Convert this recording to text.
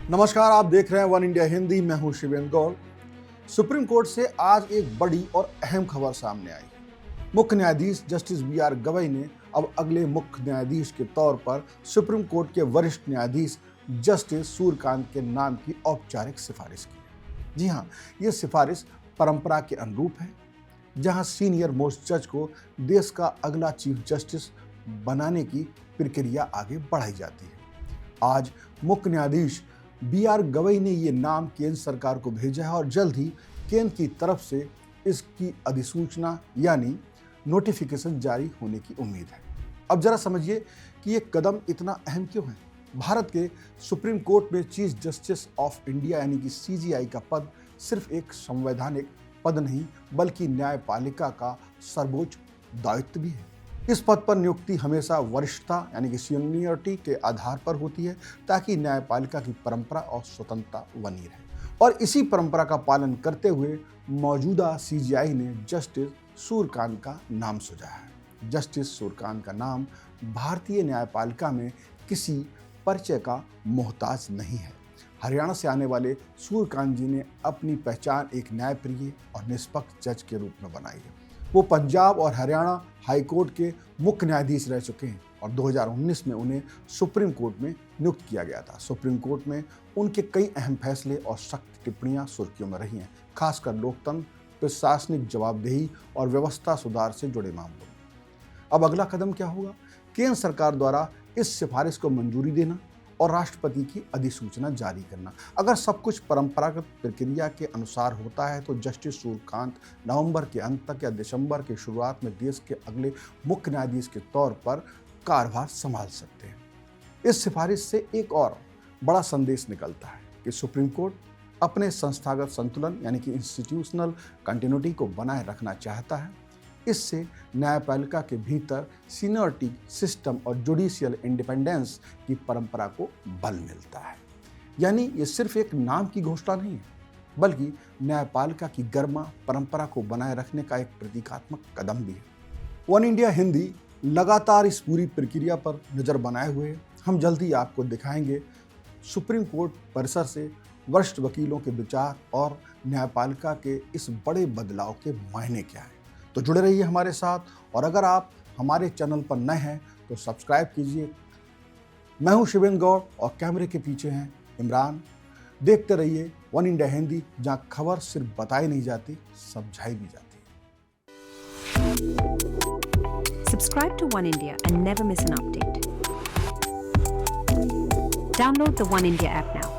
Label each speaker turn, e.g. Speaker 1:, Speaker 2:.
Speaker 1: नमस्कार, आप देख रहे हैं वन इंडिया हिंदी। मैं हूं शिवेंद्र गौड़। सुप्रीम कोर्ट से आज एक बड़ी और अहम खबर सामने आई है। मुख्य न्यायाधीश जस्टिस बी.आर. गवई ने अब अगले मुख्य न्यायाधीश के तौर पर सुप्रीम कोर्ट के वरिष्ठ न्यायाधीश जस्टिस सूर्यकांत के नाम की औपचारिक सिफारिश की है। जी हाँ, ये सिफारिश परंपरा के अनुरूप है, जहां सीनियर मोस्ट जज को देश का अगला चीफ जस्टिस बनाने की प्रक्रिया आगे बढ़ाई जाती है। आज मुख्य न्यायाधीश बी.आर. गवई ने ये नाम केंद्र सरकार को भेजा है और जल्द ही केंद्र की तरफ से इसकी अधिसूचना यानी नोटिफिकेशन जारी होने की उम्मीद है। अब जरा समझिए कि ये कदम इतना अहम क्यों है। भारत के सुप्रीम कोर्ट में चीफ जस्टिस ऑफ इंडिया यानी कि CJI का पद सिर्फ एक संवैधानिक पद नहीं, बल्कि न्यायपालिका का सर्वोच्च दायित्व भी है। इस पद पर नियुक्ति हमेशा वरिष्ठता यानी कि सीनियरिटी के आधार पर होती है, ताकि न्यायपालिका की परंपरा और स्वतंत्रता बनी रहे। और इसी परंपरा का पालन करते हुए मौजूदा CJI ने जस्टिस सूर्यकांत का नाम सुझाया है। जस्टिस सूर्यकांत का नाम भारतीय न्यायपालिका में किसी परिचय का मोहताज नहीं है। हरियाणा से आने वाले सूर्यकांत जी ने अपनी पहचान एक न्यायप्रिय और निष्पक्ष जज के रूप में बनाई है। वो पंजाब और हरियाणा हाई कोर्ट के मुख्य न्यायाधीश रह चुके हैं और 2019 में उन्हें सुप्रीम कोर्ट में नियुक्त किया गया था। सुप्रीम कोर्ट में उनके कई अहम फैसले और सख्त टिप्पणियां सुर्खियों में रही हैं, खासकर लोकतंत्र, प्रशासनिक जवाबदेही और व्यवस्था सुधार से जुड़े मामलों में। अब अगला कदम क्या होगा? केंद्र सरकार द्वारा इस सिफारिश को मंजूरी देना और राष्ट्रपति की अधिसूचना जारी करना। अगर सब कुछ परंपरागत प्रक्रिया के अनुसार होता है तो जस्टिस सूर्यकांत नवंबर के अंत तक या दिसंबर के शुरुआत में देश के अगले मुख्य न्यायाधीश के तौर पर कार्यभार संभाल सकते हैं। इस सिफारिश से एक और बड़ा संदेश निकलता है कि सुप्रीम कोर्ट अपने संस्थागत संतुलन यानी कि इंस्टीट्यूशनल कंटिन्यूटी को बनाए रखना चाहता है। इससे न्यायपालिका के भीतर सीनियरिटी सिस्टम और जुडिशियल इंडिपेंडेंस की परंपरा को बल मिलता है। यानी ये सिर्फ एक नाम की घोषणा नहीं है, बल्कि न्यायपालिका की गर्मा परंपरा को बनाए रखने का एक प्रतीकात्मक कदम भी है। वन इंडिया हिंदी लगातार इस पूरी प्रक्रिया पर नज़र बनाए हुए है। हम जल्द ही आपको दिखाएंगे सुप्रीम कोर्ट परिसर से वरिष्ठ वकीलों के विचार और न्यायपालिका के इस बड़े बदलाव के मायने क्या हैं। तो जुड़े रहिए हमारे साथ, और अगर आप हमारे चैनल पर नए हैं तो सब्सक्राइब कीजिए। मैं हूं शिवेंद्र गौड़ और कैमरे के पीछे हैं इमरान। देखते रहिए वन इंडिया हिंदी, जहां खबर सिर्फ बताई नहीं जाती, समझाई भी जाती है।
Speaker 2: Subscribe to One India and never miss an update. Download the One India app now.